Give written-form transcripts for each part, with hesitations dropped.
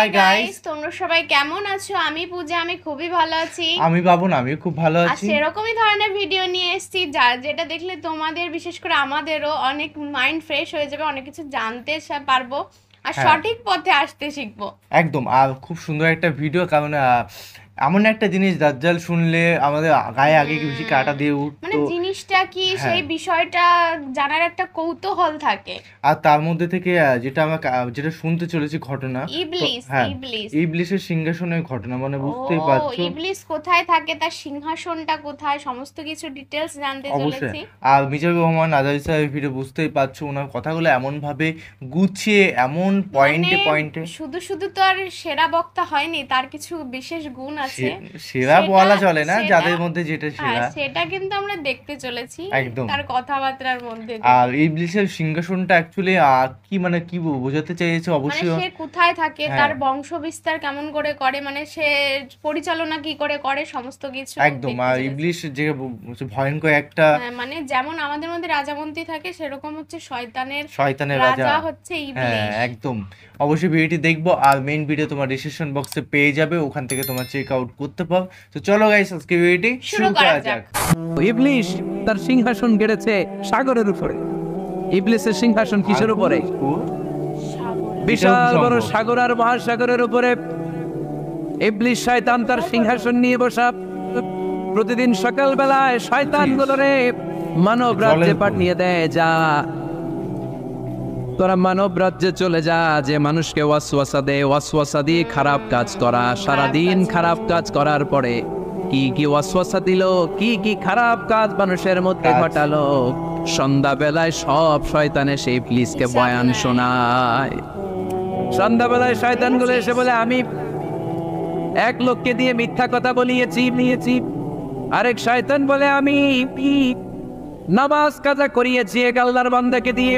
Hi guys, তোমরা সবাই কেমন আছো? আমি পূজা, আমি খুবই ভালো আছি। আমি বাবুন, আমি খুব ভালো আর আছি। সেরকমই ধরনের ভিডিও নিয়ে এসেছি যেটা দেখলে তোমাদের, বিশেষ করে আমাদেরও অনেক মাইন্ড ফ্রেশ হয়ে যাবে, অনেক কিছু জানতে পারবো আর হ্যাঁ, সঠিক পথে আসতে শিখবো। একদম। আর খুব সুন্দর একটা ভিডিও, কারণ এমন একটা জিনিস দাজ্জাল শুনলে আমাদের গায়ে আগে কি বেশি কাটা দিয়ে মানে উঠতো। জিনিসটা কি, হ্যাঁ, সেই বিষয়টা জানার একটা কৌতূহল থাকে। আর তার মধ্যে থেকে যেটা আমরা যেটা শুনতে চলেছি ঘটনা, তো ইবলিস, হ্যাঁ, ইবলিস। ইবলিসের সিংহাসনের ঘটনা, মানে ও, বুঝতেই পারছো। ইবলিস কোথায় থাকে, তার সিংহাসনটা কোথায়, সমস্ত কিছু ডিটেলস জানতে অবশ্যই। চলেছি। আর মিজানুর রহমান আজাদ সাহেবের ভিডিও বুঝতেই পারছো, ওনার কথাগুলো এমন ভাবে গুছিয়ে, এমন পয়েন্টে মানে পয়েন্টে। শুধু শুধু তো আর সেরা বক্তা হয়নি, তার কিছু বিশেষ গুণ আছে। সেরা সেটা বলা চলে না, সেটা যাদের মধ্যে যেটা হ্যাঁ, সেরা। সেটা কিন্তু আমরা দেখতে চলেছি একদম। তার কথাবার্তার মধ্যে আর দিয়ে। ইবলিসের সিংহাসনটা অ্যাকচুয়ালি কি মানে কি বোঝাতে চেয়েছে মানে অবশ্যই। সে কোথায় থাকে, হ্যাঁ, তার বংশ বিস্তার কেমন করে করে, মানে সে পরিচালনা কি করে করে, সমস্ত কিছু একদম। দেখতে আর চলেছি। ইবলিস যে ভয়ঙ্কর একটা হ্যাঁ, মানে যেমন আমাদের মধ্যে রাজামন্ত্রী থাকে, সেরকম হচ্ছে শয়তানের শয়তানের রাজা। রাজা হচ্ছে হ্যাঁ, ইবলিস। একদম। অবশ্যই ভিডিওটি দেখবো, আর মেইন ভিডিও তোমার ডিসক্রিপশন বক্সে পেয়ে যাবে, ওখান থেকে তোমার চেক আউট করতে পারো। তো চলো গাইস, আজকে ভিডিওটি শুরু করা যাক। ইবলিস তার সিংহাসন গেড়েছে সাগরের উপরে। ইবলিসের সিংহাসন কিসের উপরে? বিশাল বড় সাগর আর মহাসাগরের উপরে ইবলিস শয়তান তার সিংহাসন নিয়ে বসা। প্রতিদিন সকালবেলায় শয়তানগুলোরে মানব রাজ্যে পাঠিয়ে দেয়, যা তোরা মানব রাজ্যে চলে যা, যে মানুষকে ওয়াসওয়াসা দেয়, ওয়াসওয়াসা দিয়ে খারাপ কাজ করা। সারাদিন খারাপ কাজ করার পরে কি কি ওয়াসওয়াসা দিল, কি কি খারাপ কাজ মানুষের মধ্যে ঘটালো, সন্ধ্যাবেলায় সব শয়তানে সেই ইবলিসকে বয়ান শোনায়। সন্ধ্যাবেলায় শয়তানগুলো এসে বলে, আমি এক লোককে দিয়ে মিথ্যা কথা বলিয়েছি। আরেক শয়তান বলে, আমি নামাজ কাজা করিয়েছি এক আল্লাহর বান্দাকে দিয়ে।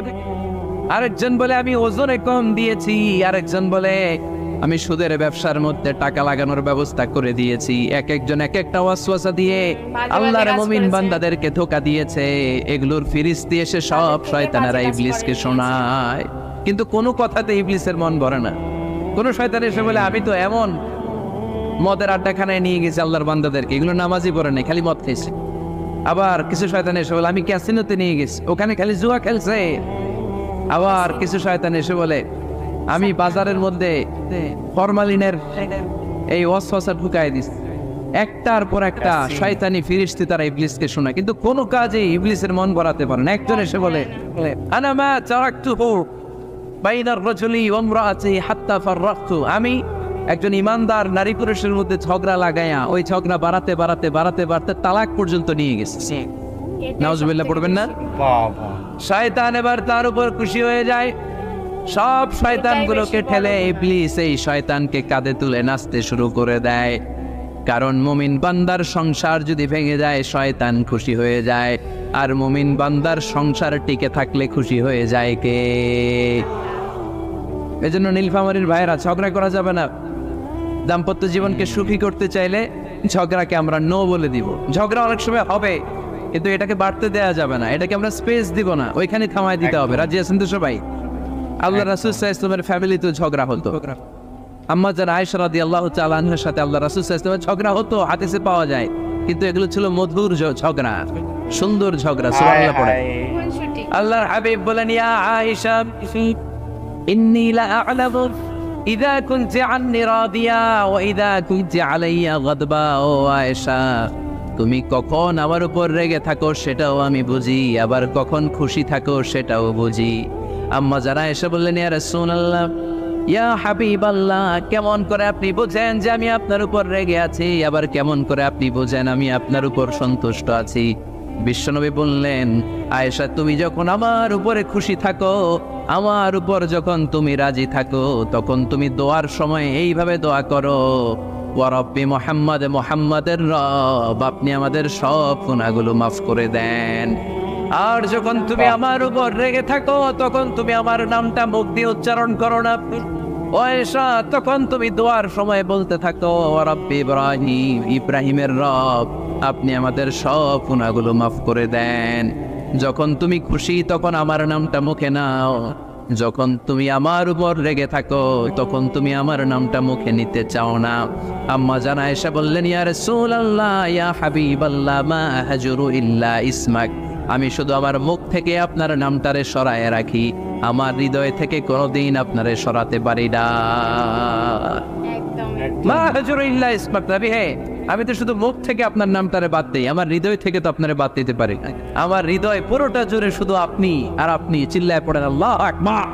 আরেকজন বলে, আমি ওজনে কম দিয়েছি। আরেকজন বলে, আমি সুদের ব্যবসার মধ্যে টাকা লাগানোর ব্যবস্থা করে দিয়েছি। এক একজন এক একটা ওয়াসওয়াসা দিয়ে আল্লাহর মুমিন বান্দাদেরকে ধোঁকা দিয়েছে। এগুলোর ফিরিস্তি এসে সব শয়তানেরা ইবলিসকে শোনায়, কিন্তু কোনো কথাতে ইবলিসের মন ভরে না। কোন শয়তান এসে বলে, আমি তো এমন মদের আড্ডাখানায় নিয়ে গেছি আল্লাহর বান্দাদেরকে, এগুলো নামাজই পড়ে নাই, খালি মদ খেয়েছে। আবার কিছু শয়তান এসে বলে, আমি ক্যাসিনোতে নিয়ে গেছি, ওখানে খালি জুয়া খেলছে। আবার কিছু শয়তান এসে বলে, আমি বাজারের মধ্যে ফরমালিনের এই ওয়াসওয়াসা ঢুকাই দিস। একটার পর একটা শয়তানি ফিরিস্তি তারা ইবলিসকে শোনায়, কিন্তু কোনো কাজে ইবলিসের মন ভরাতে পারে না। একজন এসে বলে, আনা মা তারাকতুহু বাইনার রাজুলি ওয়া ইমরাআতি হাত্তা ফাররাকতু, আমি একজন ইমানদার নারী পুরুষের মধ্যে ঝগড়া লাগায়া ওই ঝগড়া বাড়াতে বাড়াতে বাড়াতে বাড়াতে তালাক পর্যন্ত নিয়ে গেছে। নাউজুবিল্লাহ পড়বেন না? বাবা, শয়তান এবার তার উপর খুশি হয়ে যায়। সব শয়তানগুলোকে ঠেলে ইবলিস এই শয়তানকে কাঁধে তুলে নাচতে শুরু করে দেয়। কারণ মুমিন বান্দার সংসার যদি ভেঙে যায়, শয়তান খুশি হয়ে যায়। আর মুমিন বান্দার সংসার টিকে থাকলে খুশি হয়ে যায় কে? এজন্য নীলফামারীর ভাইয়েরা, ঝগড়া করা যাবে না। দাম্পত্য জীবনকে সুখী করতে চাইলে ঝগড়াকে আমরা নো বলে দিব। ঝগড়া অনেক সময় হবে, কিন্তু এটাকে বাড়তে দেওয়া যাবে না, এটাকে আমরা স্পেস দিব না, ওইখানে থামায় দিতে হবে। রাজি আছেন তো সবাই? আল্লাহ রাসূল সাল্লাল্লাহু আলাইহি ওয়াসাল্লামের ফ্যামিলিতে ঝগড়া হতো। আম্মা জান আয়েশা রাদিয়াল্লাহু তাআলা আনহার সাথে আল্লাহ রাসূল সাল্লাল্লাহু আলাইহি ওয়াসাল্লামের ঝগড়া হতো, হাদিসে পাওয়া যায়। কিন্তু এগুলো ছিল মধুর ঝগড়া, সুন্দর ঝগড়া। সুবহানাল্লাহ পড়ে। আল্লাহর হাবিব বলেন, ইয়া আয়েশা ইন্নী লা আ'লামু ইযা কুনতি আন্নী রাদিয়া ওয়া ইযা কুনতি আলাইয়া গাদবা। ও আয়েশা, তুমি কখন আমার উপর রেগে থাকো সেটাও আমি বুঝি, আবার কখন খুশি থাকো সেটাও বুঝি। আম্মা যারা এসে বললেন, ইয়া রাসূলুল্লাহ, ইয়া হাবিবাল্লাহ, কেমন করে আপনি বুঝেন যে আমি আপনার উপর রেগে আছি, আবার কেমন করে আপনি বুঝেন আমি আপনার উপর সন্তুষ্ট আছি? বিশ্বনবী বললেন, আয়েশা, তুমি যখন আমার উপরে খুশি থাকো, আমার উপর যখন তুমি রাজি থাকো, তখন তুমি দোয়ার সময় এইভাবে দোয়া করো, ওয়া রব্বি মুহাম্মদ, মুহাম্মাদের রব, আপনি আমাদের সব গুনাহগুলো মাফ করে দেন। আর যখন তুমি আমার উপর রেগে থাকো, তখন তুমি আমার নামটা মুখ দিয়ে উচ্চারণ করো না, আয়েশা, তখন তুমি দোয়ার সময় বলতে থাকো, ওয়া রব্বি ইব্রাহিম, ইব্রাহিমের রব, আপনি আমাদের সব গুনাহগুলো মাফ করে দেন। যখন তুমি খুশি তখন আমার নামটা মুখে নাও, যখন তুমি আমার উপর রেগে থাকো তখন তুমি আমার নামটা মুখে নিতে চাও না। আম্মা জান আয়েশা বললেন, ইয়া রাসূলুল্লাহ ইয়া হাবিবাল্লাহ মা হাজুরু ইল্লা ইসমাক, আমি শুধু আমার মুখ থেকে আপনার নামটারে সরায় রাখি, আমার হৃদয় থেকে কোনোদিন আপনারে সরাতে পারি না। একদম মা হাজুরু ইল্লা ইসমাক, নবী হে, আমি তো শুধু মুখ থেকে আপনার নামটারে বাদ দেই, আমার হৃদয় থেকে তো আপনারে বাদ দিতে পারি না। আমার হৃদয় পুরোটা জুড়ে শুধু আপনি আর আপনি, চিল্লায় পড়েন আল্লাহু আকবার।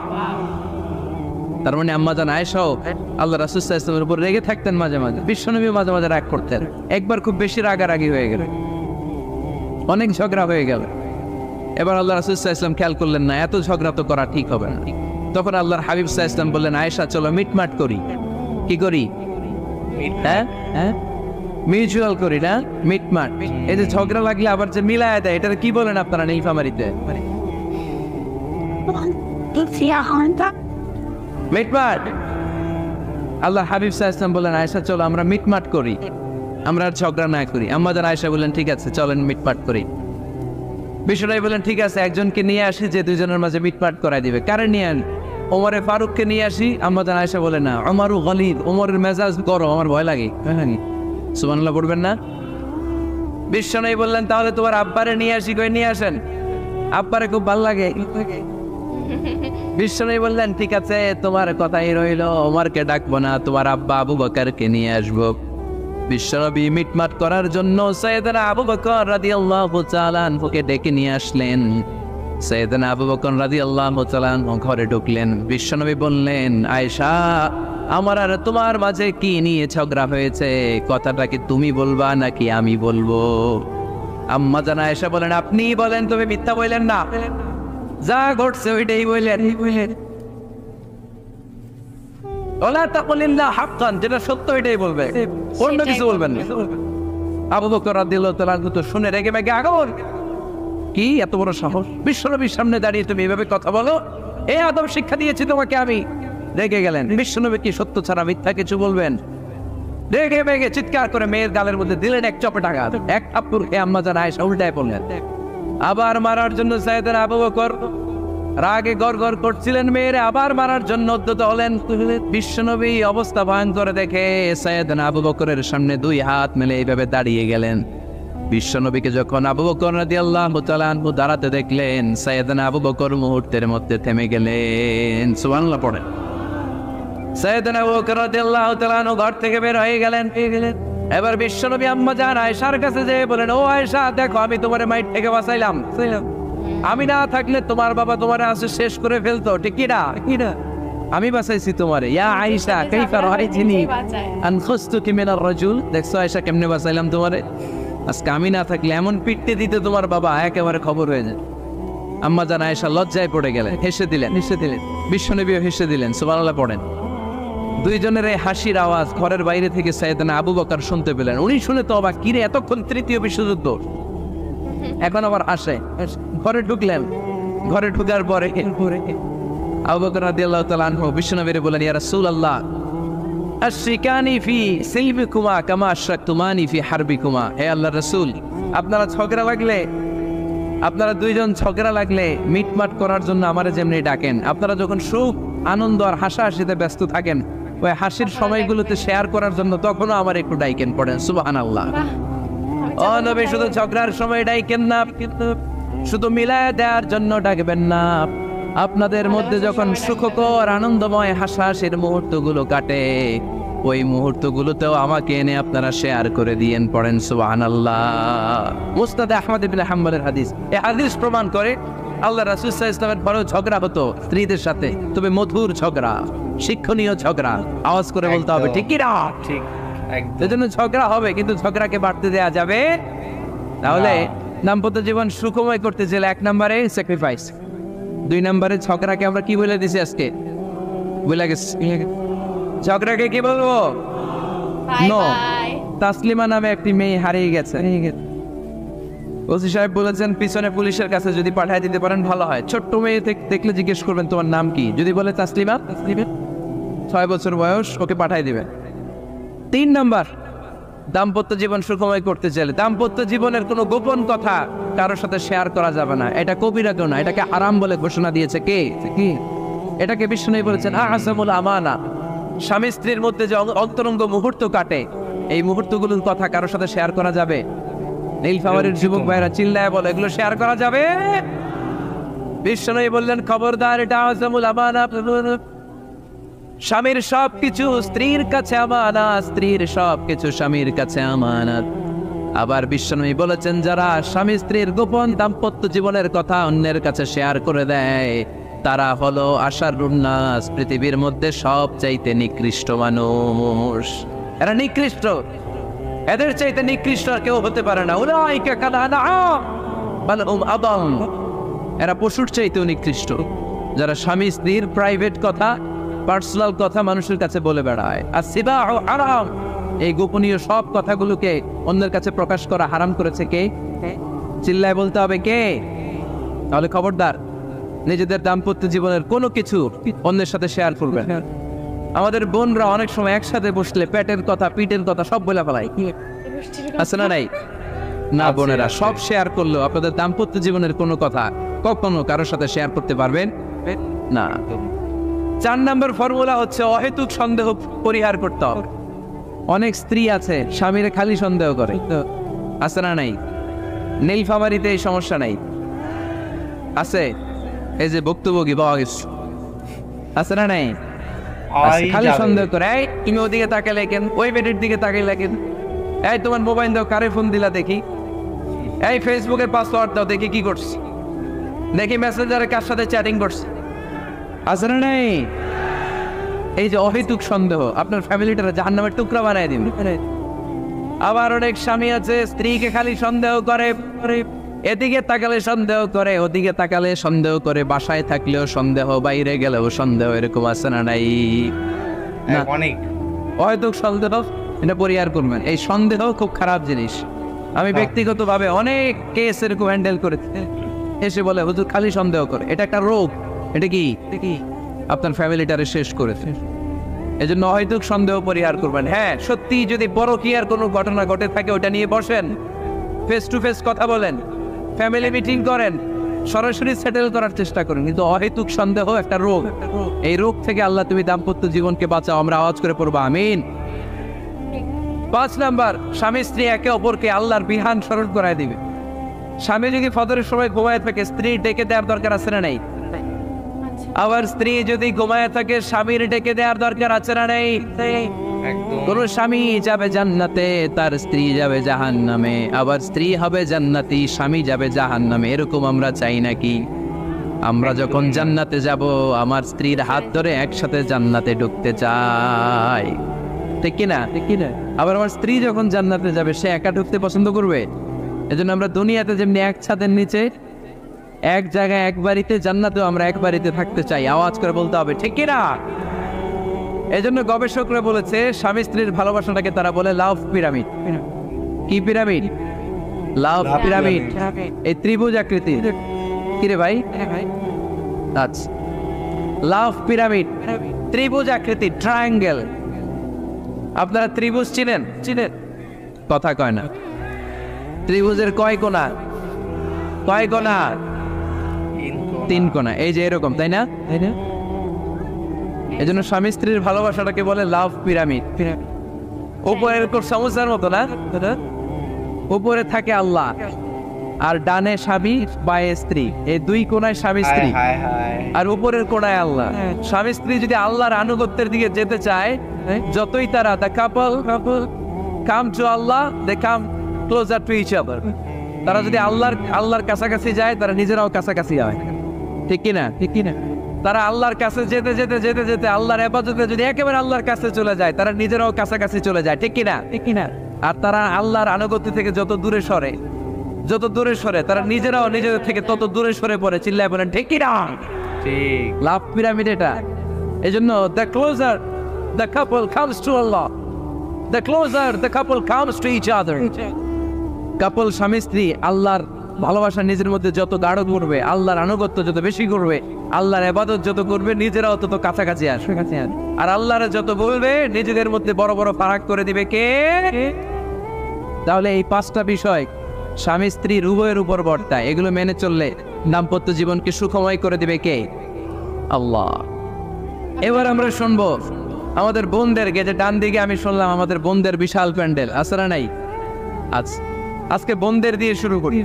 তার মানে আম্মা জান আয়েশাও আল্লাহ রাসূল সাল্লাল্লাহু আলাইহি ওয়াসাল্লামের উপর রেগে থাকতেন মাঝে মাঝে, বিশ্বনবী মাঝে মাঝে রাগ করতেন। একবার খুব বেশি রাগারাগি হয়ে গেল, অনেক ঝগড়া হয়ে গেল। এবার আল্লাহ রাসূল সাল্লাল্লাহু আলাইহি ওয়াসাল্লাম খেয়াল করলেন না, এত ঝগড়া তো করা ঠিক হবে না। তখন আল্লাহর হাবিব সাল্লাল্লাহু আলাইহি ওয়াসাল্লাম বললেন, আয়েশা চলো মিটমাট করি। কি করি? হ্যাঁ হ্যাঁ, মিউচুয়াল করি না, মিটমাট। এই যে ঝগড়া লাগলে আবার যে মিলায় দেয়, এটা কি বলেন আপনারা নীলফামারীতে? মিটমাট। আল্লাহ হাবিব সাল্লাল্লাহু আলাইহি ওয়াসাল্লাম বললেন, আয়েশা চলো আমরা মিটমাট করি, আমরা আর ঝগড়া না করি। আম্মা জান আয়েশা বললেন, ঠিক আছে চলেন মিটমাট করি। বিশ্বনবী বললেন, ঠিক আছে একজনকে নিয়ে আসি যে দুইজনের মাঝে মিটমাট করাই দিবে। কারে নিয়ে আন? ওমরে ফারুককে নিয়ে আসি। আম্মা জান আয়েশা বলে, না, ওমরু গলিদ, ওমরের মেজাজ গরম, আমার ভয় লাগে। সুবহানাল্লাহ পড়বেন না? বিশ্বনবী বললেন, তাহলে তোমার আব্বারে নিয়ে আসি। কই নিয়ে আসেন, আব্বারে খুব ভালো লাগে। বিশ্বনবী বললেন, ঠিক আছে তোমার কথাই রইল, ওমরকে ডাকবো না, তোমার আব্বা আবু বকরকে নিয়ে আসবো। বিশ্বনবী মিটমাট করার জন্য সাইয়েদনা আবু বকর রাদিয়াল্লাহু তাআলা আনহুকে ডেকে নিয়ে আসলেন। সাইয়েদনা আবু বকর রাদিয়াল্লাহু তাআলা আনহু ঘরে ঢুকলেন। বিশ্বনবী বললেন, আয়েশা আমার আর তোমার মাঝে কি নিয়ে ঝগড়া হয়েছে, কথাটা কি তুমি বলবা নাকি আমি বলবো? আম্মা জান আয়েশা বলেন, আপনি বলেন, তুমি মিথ্যা বললেন না, যা ঘটছে ওইটাই বললেন। ওলা তাকুলিল্লাহ হাক্কান, যেটা সত্য এটাই বলবে, অন্য কিছু বলবেন না। আবু বকর রাদিয়াল্লাহু তাআলা আনহু তো শুনে রেগে মেগে আগুন। কি এত বড় সাহস, বিশ্বনবীর সামনে দাঁড়িয়ে তুমি এভাবে কথা বলো? এই আদব শিক্ষা দিয়েছি তোমাকে আমি। রেগে গেলেন। বিশ্বনবী কি সত্য ছাড়া মিথ্যা কিছু বলবেন? রেগে মেগে চিৎকার করে মেয়ের গালের মধ্যে দিলেন এক চপেট আঘাত। এক থাপ্পড় খেয়ে আম্মা জান আয়েশা উল্টায় পড়লেন। আবার মারার জন্য সাইয়েদনা আবু বকর রাগে গড়গড় করছিলেন, মেয়েরে আবার মারার জন্য উদ্যত হলেন। বিশ্বনবী অবস্থা ভয়ঙ্কর দেখে সাইয়েদনা আবু বকরের সামনে দুই হাত মেলে এইভাবে দাঁড়িয়ে গেলেন। বিশ্বনবীকে যখন আবু বকর রাদিয়াল্লাহু তাআলা আনহু দাঁড়াতে দেখলেন, সাইয়েদনা আবু বকর মুহূর্তের মধ্যে থেমে গেলেন। সুবহানাল্লাহ পড়েন। সাইয়েদনা আবু বকর রাদিয়াল্লাহু তাআলা আনহু ঘর থেকে বের হয়ে গেলেন। এবার বিশ্বনবী আম্মা জান আয়েশার কাছে যেয়ে বলেন, ও আয়েশা দেখো, আমি তোমারে মাইট থেকে বাঁচাইলাম। আমি না থাকলে তোমার বাবা তোমারে আসে শেষ করে ফেলতো, ঠিক কি না? আমি বাঁচাইছি তোমারে। ইয়া আয়েশা কাইফা রাআইতিনি আন খুসতুকি মিনার রাজুল, দেখছো আয়েশা কেমনে বাঁচাইলাম তোমারে? আজকে আমি না থাকলে এমন পিটতে দিতে তোমার বাবা একেবারে খবর হয়ে যায়। আম্মা জান আয়েশা লজ্জায় পড়ে গেলেন, হেসে দিলেন। বিশ্বনবীও হেসে দিলেন। সুবহানাল্লাহ পড়েন। দুইজনের এই হাসির আওয়াজ ঘরের বাইরে থেকে সাইয়েদনা আবু বকর শুনতে পেলেন। উনি শুনে তো অবাক, কিরে এতক্ষণ তৃতীয় বিশ্বযুদ্ধ, এখন আবার হাসে। ঘরে ঢুকলেন। ঘরে ঢুকার পরে আবু বকর রাদিয়াল্লাহু তাআলা আনহু বিশ্বনবীরে বলেন, ইয়া রাসূলুল্লাহ আশরিকানি ফি সিলবিকুমা কামা আশরাকতুমানি ফি হারবিকুমা। হে আল্লাহর রাসূল, আপনারা দুইজন ঝগড়া লাগলে মিটমাট করার জন্য আমারে যেমনি ডাকেন, আপনারা যখন সুখ আনন্দ আর হাসাহাসিতে ব্যস্ত থাকেন, ওই হাসির সময়গুলোতে শেয়ার করার জন্য তখনও আমার একটু ডাইকেন। পড়েন সুবহানাল্লাহ। ও নবী, শুধু ঝগড়ার সময় ডাইকেন না, শুধু মিলায় দেওয়ার জন্য ডাকবেন না। আপনাদের মধ্যে যখন সুখকর আনন্দময় হাসাহাসির মুহূর্তগুলো কাটে, ওই মুহূর্তগুলোতেও আমাকে এনে আপনারা শেয়ার করে দিয়েন। পড়েন সুবহানাল্লাহ। মুসনাদে আহমদ ইবনে হাম্বলের হাদিস। এই হাদিস প্রমাণ করে আল্লাহ রাসূল সাল্লাল্লাহু আলাইহি ওয়াসাল্লামের বড় ঝগড়া হতো স্ত্রীদের সাথে, তবে মধুর ঝগড়া, শিক্ষণীয় ঝগড়া। আওয়াজ করে বলতে হবে, ঠিক কি না? ঠিক, একদম। সেজন্য ঝগড়া হবে, কিন্তু ঝগড়াকে বাড়তে দেয়া যাবে তাহলে দাম্পত্য জীবন সুখময় করতে চাইলে 1 নম্বরে স্যাক্রিফাইস, 2 নম্বরে ঝগড়াকে আমরা কি বলে দিছি আজকে? বলে গেছি ঝগড়াকে কি বলবো? নো। তাসলিমা নামে একটি মেয়ে হারিয়ে গেছে। ওসি সাহেব বলেছেন পিছনে পুলিশের কাছে যদি পাঠিয়ে দিতে পারেন ভালো হয়। ছোট্ট মেয়ে দেখলে জিজ্ঞেস করবেন তোমার নাম কি, যদি বলে তাসলিমা, 6 বছর বয়স, ওকে পাঠিয়ে দিবেন। 3 নম্বর, দাম্পত্য জীবন সুখময় করতে চাইলে দাম্পত্য জীবনের কোনো গোপন কথা কারোর সাথে শেয়ার করা যাবে না। এটা কবিরা কেউ না, এটাকে হারাম বলে ঘোষণা দিয়েছে কে? কি? এটাকে বিষ্ণু বলেছেন আযমুল আমানা। স্বামী স্ত্রীর মধ্যে যে অন্তরঙ্গ মুহূর্ত কাটে, এই মুহূর্তগুলোর কথা কারোর সাথে শেয়ার করা যাবে? নীলফামারীর যুবক ভাইরা চিল্লায় বলে, এগুলো শেয়ার করা যাবে? বিষ্ণু বললেন খবরদার, এটা আযমুল আমানা। স্বামীর সবকিছু স্ত্রীর কাছে আমানত, স্ত্রীর সবকিছু স্বামীর কাছে আমানত। আবার বিষ্ণু বলেছেন, যারা স্বামী স্ত্রীর গোপন দাম্পত্য জীবনের কথা অন্যের কাছে শেয়ার করে দেয়, তারা হলো আশারুন নাস, পৃথিবীর মধ্যে সবচাইতে নিকৃষ্ট মানুষ। এরা নিকৃষ্ট, এদের চাইতে নিকৃষ্ট আর কেউ হতে পারে না। উলাইকা কাল আনআম বাল হুম আদাল। এরা পশুর চাইতেও নিকৃষ্ট, যারা স্বামী স্ত্রীর প্রাইভেট কথা, পার্সোনাল কথা মানুষের কাছে বলে বেড়ায়। আর সিবাহু হারাম, এই গোপনীয় সব কথাগুলোকে অন্যের কাছে প্রকাশ করা হারাম করেছে কে? চিল্লায় বলতে হবে কে? তাহলে খবরদার, নিজেদের দাম্পত্য জীবনের কোনো কিছু অন্যের সাথে শেয়ার করবেন। আমাদের বোনরা অনেক সময় একসাথে বসলে পেটের কথা, পিঠের কথা সব বলে ফেলায়, আছে না নাই? না বোনেরা, সব শেয়ার করলেও আপনাদের দাম্পত্য জীবনের কোনো কথা কখনো কারোর সাথে শেয়ার করতে পারবেন না। 4 নম্বর ফর্মুলা হচ্ছে অহেতুক সন্দেহ পরিহার করতে হবে। অনেক স্ত্রী আছে স্বামীরে খালি সন্দেহ করে, আছে না নাই? নীলফামারীতে এই সমস্যা নাই, আছে? এই যে ভুক্তভোগী পাওয়া গেছে, আছে না নাই? খালি সন্দেহ করে, এই তুমি ওদিকে তাকালে কেন, ওই বেডের দিকে তাকাইলা কেন, এই তোমার মোবাইল দাও, কারে ফোন দিলা দেখি, এই ফেসবুকের পাসওয়ার্ড দাও দেখি কি করছে, দেখি মেসেঞ্জারে কার সাথে চ্যাটিং করছে, আছে না নাই? এই যে অহেতুক সন্দেহ আপনার ফ্যামিলিটারে জাহান্নামের টুকরা বানায় দিবে। আবার অনেক স্বামী আছে স্ত্রীকে খালি সন্দেহ করে, এদিকে তাকালে সন্দেহ করে, ওদিকে তাকালে সন্দেহ করে, বাসায় থাকলেও সন্দেহ, বাইরে গেলেও সন্দেহ, এরকম আছে না নাই? অনেক অহেতুক সন্দেহ, এটা পরিহার করবেন। এই সন্দেহ খুব খারাপ জিনিস। আমি ব্যক্তিগতভাবে অনেক কেস এরকম হ্যান্ডেল করেছি, এসে বলে হুজুর খালি সন্দেহ করে, এটা একটা রোগ। এটা কি আপনার ফ্যামিলিটারে শেষ করেছে। এজন্য অহেতুক সন্দেহ পরিহার করবেন। হ্যাঁ, সত্যি যদি পরকীয়ার কোনো ঘটনা ঘটে থাকে ওটা নিয়ে বসেন, ফেস টু ফেস কথা বলেন, ফ্যামিলি মিটিং করেন, সরাসরি সেটেল করার চেষ্টা করেন। কিন্তু অহেতুক সন্দেহ একটা রোগ, এই রোগ থেকে আল্লাহ তুমি দাম্পত্য জীবনকে বাঁচাও। আমরা আওয়াজ করে পড়বো আমিন। 5 নাম্বার, স্বামী স্ত্রী একে অপরকে আল্লাহর বিধান স্মরণ করায় দিবে। স্বামী যদি ফজরের সময় ঘুমায় থাকে, স্ত্রী ডেকে দেওয়ার দরকার আছে না নাই? আবার স্ত্রী যদি ঘুমায় থাকে, স্বামীর ডেকে দেওয়ার দরকার আছে না নাই? কোন স্বামী যাবে জান্নাতে, তার স্ত্রী যাবে জাহান্নামে, আবার স্ত্রী হবে জান্নাতি, স্বামী যাবে জাহান্নামে। এরকম আমরা চাই নাকি? আমরা যখন জান্নাতে যাব, আমার স্ত্রীর হাত ধরে একসাথে জান্নাতে ঢুকতে চাই, ঠিক কিনা? আবার আমার স্ত্রী যখন জান্নাতে যাবে, সে একা ঢুকতে পছন্দ করবে? এজন্য আমরা দুনিয়াতে যেমনি এক ছাদের নিচে, এক জায়গায়, এক বাড়িতে, জান্নাতেও আমরা এক বাড়িতে থাকতে চাই। আওয়াজ করে বলতে হবে ঠিক কিনা? এজন্য গবেষকরা বলেছে, স্বামী স্ত্রীর ভালোবাসাটাকে তারা বলে লাভ পিরামিড। কি পিরামিড? লাভ পিরামিড। এই ত্রিভুজ আকৃতি। কিরে ভাই? আচ্ছা, লাভ পিরামিড, ত্রিভুজ আকৃতি, ট্রায়াঙ্গেল। আপনারা ত্রিভুজ চিনেন? কথা কয় না। ত্রিভুজের কয় কোণা? 3 কোণা। এই যে এরকম, তাই না? এজন্য স্বামী স্ত্রীর ভালোবাসাটাকে বলে লাভ পিরামিড। উপরে এরকম সমুদ্রের মতো না, উপরে থাকে আল্লাহ, আর ডানে স্বামী, বায়ে স্ত্রী, এই 2 কোণায় স্বামী স্ত্রী, আর উপরের কোণায় আল্লাহ। স্বামী স্ত্রী যদি আল্লাহর আনুগত্যের দিকে যেতে চায়, যতই তারা the couple come to Allah, they come closer to each other। তারা যদি আল্লাহর কাছাকাছি যায়, তারা নিজেরাও কাছাকাছি হয়, ঠিক কিনা? তারা আল্লাহর কাছে যেতে যেতে যেতে যেতে আল্লাহর ইবাদতে যদি একেবারে আল্লাহর কাছে চলে যায়, তারা নিজেরাও কাছাকাছি চলে যায়, ঠিক কিনা? আর তারা আল্লাহর আনুগত্য থেকে যত দূরে সরে, তারা নিজেরাও নিজেদের থেকে তত দূরে সরে পড়ে। চিল্লায় বলেন ঠিক কিনা? ঠিক। লাভ পিরামিড এটা। এজন্য the closer the couple comes to Allah, the closer the couple comes to each other। কাপল স্বামী স্ত্রী আল্লাহর ভালোবাসা নিজের মধ্যে যত গাঢ় করবে, আল্লাহর আনুগত্য যত বেশি করবে, আল্লাহর ইবাদত যত করবে, নিজেরাও তত কাছাকাছি আসবে। আর আল্লাহর যত বলবে, নিজেদের মধ্যে বড় বড় ফারাক করে দিবে কে? তাহলে এই 5টা বিষয় স্বামী স্ত্রীর উভয়ের উপর বর্তায়। এগুলো মেনে চললে দাম্পত্য জীবনকে সুখময় করে দিবে কে? আল্লাহ। এবার আমরা শুনবো আমাদের বোনদেরকে, যে ডান দিকে আমি শুনলাম আমাদের বোনদের বিশাল প্যান্ডেল আছে না নাই? আজকে বোনদের দিয়ে শুরু করি।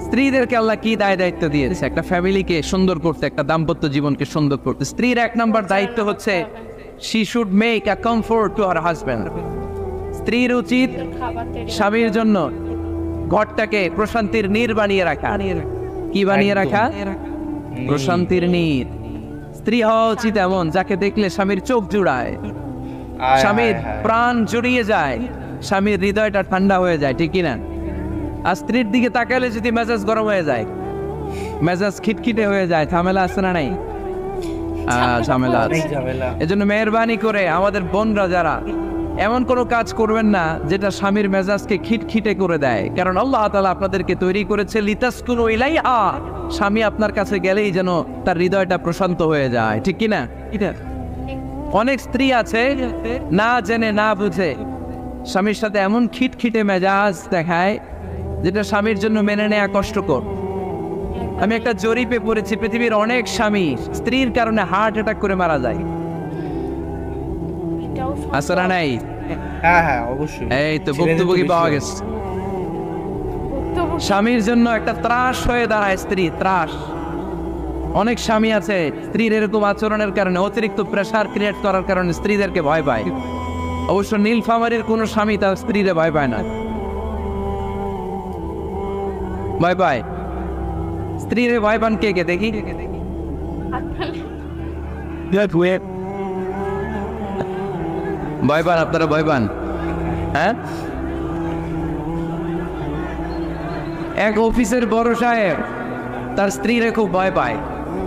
স্ত্রীদেরকে আল্লাহ কি দায়িত্ব দিয়েছে একটা ফ্যামিলিকে সুন্দর করতে, একটা দাম্পত্য জীবনকে সুন্দর করতে। স্ত্রীর 1 নম্বর দায়িত্ব হচ্ছে she should make a comfort to her husband. স্ত্রীর উচিত স্বামীর জন্য ঘরটাকে প্রশান্তির নীড় বানিয়ে রাখা। কি বানিয়ে রাখা? প্রশান্তির নীড়। স্ত্রী হওয়া উচিত এমন যাকে দেখলে স্বামীর চোখ জুড়ায়, স্বামীর প্রাণ জুড়িয়ে যায়, স্বামীর হৃদয়টা ঠান্ডা হয়ে যায়, ঠিক কিনা? আর স্ত্রীর দিকে তাকালে যদি মেজাজ গরম হয়ে যায়, মেজাজ খিটখিটে হয়ে যায়, ঝামেলা আছে না নাই? ঝামেলা আছে। এজন্য মেহরবানি করে আমাদের বোনরা যারা, এমন কোনো কাজ করবেন না যেটা স্বামীর মেজাজকে খিটখিটে করে দেয়, কারণ আল্লাহ তাআলা আপনাদেরকে তৈরি করেছে লিতাসকুনু ইলাইহা, স্বামী আপনার কাছে গেলেই যেন তার হৃদয়টা প্রশান্ত হয়ে যায়, ঠিক কিনা? অনেক স্ত্রী আছে না জেনে না বুঝে স্বামীর সাথে এমন খিটখিটে মেজাজ দেখায় যেটা স্বামীর জন্য মেনে নেওয়া কষ্টকর। আমি একটা জরিপে পড়েছি, পৃথিবীর অনেক স্বামী স্ত্রীর কারণে হার্ট অ্যাটাক করে মারা যায়। আসলে নাই? হ্যাঁ অবশ্যই। এই তো ভুক্তভোগী পাওয়া গেছে। স্বামীর জন্য একটা ত্রাস হয়ে দাঁড়ায় স্ত্রী, ত্রাস। অনেক স্বামী আছে স্ত্রীর এরকম আচরণের কারণে, অতিরিক্ত প্রেসার ক্রিয়েট করার কারণে স্ত্রীদেরকে ভয় পায়। অবশ্য নীলফামারীর কোন স্বামী তার স্ত্রীরে ভয় পায় না। ভয় পায়? স্ত্রীরে ভয় পান কে কে দেখি? ভয় পান আপনারা? ভয় পান? হ্যাঁ, এক অফিসের বড় সাহেব তার স্ত্রীরে খুব ভয় পায়,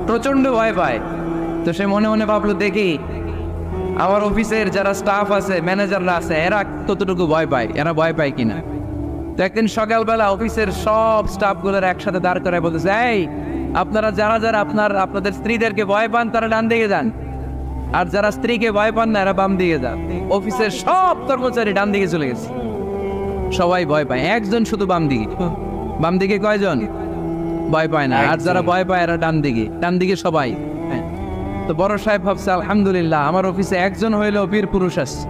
প্রচন্ড ভয় পায়। তো সে মনে মনে ভাবলো, দেখি আমার অফিসের যারা স্টাফ আছে, ম্যানেজাররা আছে, এরা কতটুকু ভয় পায়, এরা ভয় পায় কিনা। তো একদিন সকালবেলা অফিসের সব স্টাফগুলোর একসাথে দাঁড় করে বলতেছে, এই আপনারা যারা যারা আপনাদের স্ত্রীদেরকে ভয় পান তারা ডান দিকে যান, আর যারা স্ত্রীকে ভয় পান না এরা বাম দিকে যান। অফিসের সব কর্মচারী ডান দিকে চলে গেছে, সবাই ভয় পায়, একজন শুধু বাম দিকে। বাম দিকে কয়জন? ভয় পায় না। আর যারা ভয় পায় এরা ডান দিকে, ডান দিকে সবাই। তো বড় সাহেব ভাবছে, আলহামদুলিল্লাহ আমার অফিসে একজন হইলেও বীর পুরুষ আছে।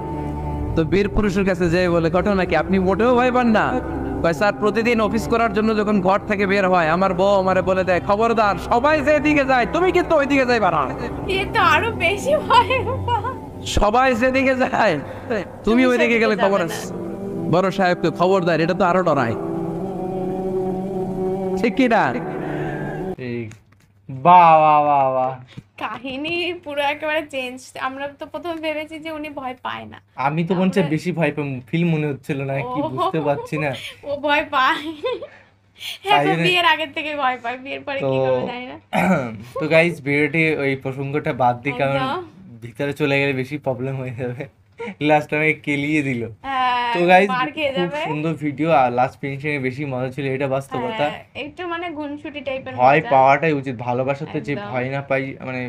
তো বীর পুরুষের কাছে যে বলে, ঘটনা কি, আপনি মোটেও ভয় পান না? কয়, স্যার প্রতিদিন অফিস করার জন্য যখন ঘর থেকে বের হয় আমার বউ আমারে বলে দেয়, খবরদার সবাই যেদিকে যায় তুমি কিন্তু ওইদিকে যাইবা না। এ তো আরো বেশি ভয়। সবাই যেদিকে যায় তুমি ওইদিকে গেলে খবর আছে। বড় সাহেবকে খবরদার, এটা তো আরো ডরায়, ঠিক কি না? বাহ বাহ বাহ বাহ, কাহিনী পুরো একেবারে চেঞ্জ। আমরা তো প্রথমে ভেবেছি যে উনি ভয় পায় না। আমি তো মনে হচ্ছে বেশি ভয় পাই, ফিল মনে হচ্ছিল না, কি বুঝতে পারছি না। ও ভয় পায়, হ্যাঁ তো বিয়ের আগের থেকে ভয় পায়, বিয়ের পরে কি করবে জানি না। তো গাইস ভিডিওটি ওই প্রসঙ্গটা বাদ দিই, কারণ একদম। ভিতরে চলে গেলে বেশি প্রবলেম হয়ে যাবে। লাস্ট আমাকে কেলিয়ে দিল। হ্যাঁ, তো গাইস মার খেয়ে খুব যাবে। সুন্দর ভিডিও, আর লাস্ট ফিনিশিং বেশি মজা ছিল, এটা বাস্তবতা। হ্যাঁ, একটু মানে গুনসুটি টাইপের ভয় পাওয়াটাই উচিত, ভালোবাসাতে যে একদম। ভয় না পাই, মানে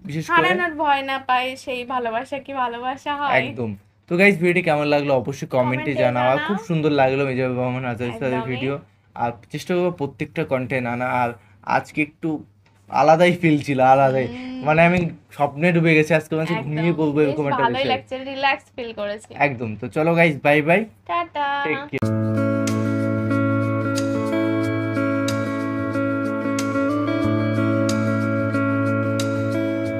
বিশেষ করে হারানোর ভয় না পায় সেই ভালোবাসা কি ভালোবাসা হয়? একদম। তো গাইস ভিডিওটি কেমন লাগলো অবশ্যই কমেন্টে কমেন্টে জানাও। আর জানাও। খুব সুন্দর লাগলো মেজর রহমান আজাদ স্যারের একদমই। ভিডিও, আর চেষ্টা করবো প্রত্যেকটা কন্টেন্ট আনা। আর আজকে একটু আলাদাই ফিল ছিল, আলাদাই, মানে আমি স্বপ্নে ডুবে গেছি আজকে, মানে ঘুমিয়ে বলবো এরকম একটা ভালোই বিষয়। লাগছে, রিল্যাক্স ফিল করেছি। একদম। তো চলো guys, bye bye, tata. Take care.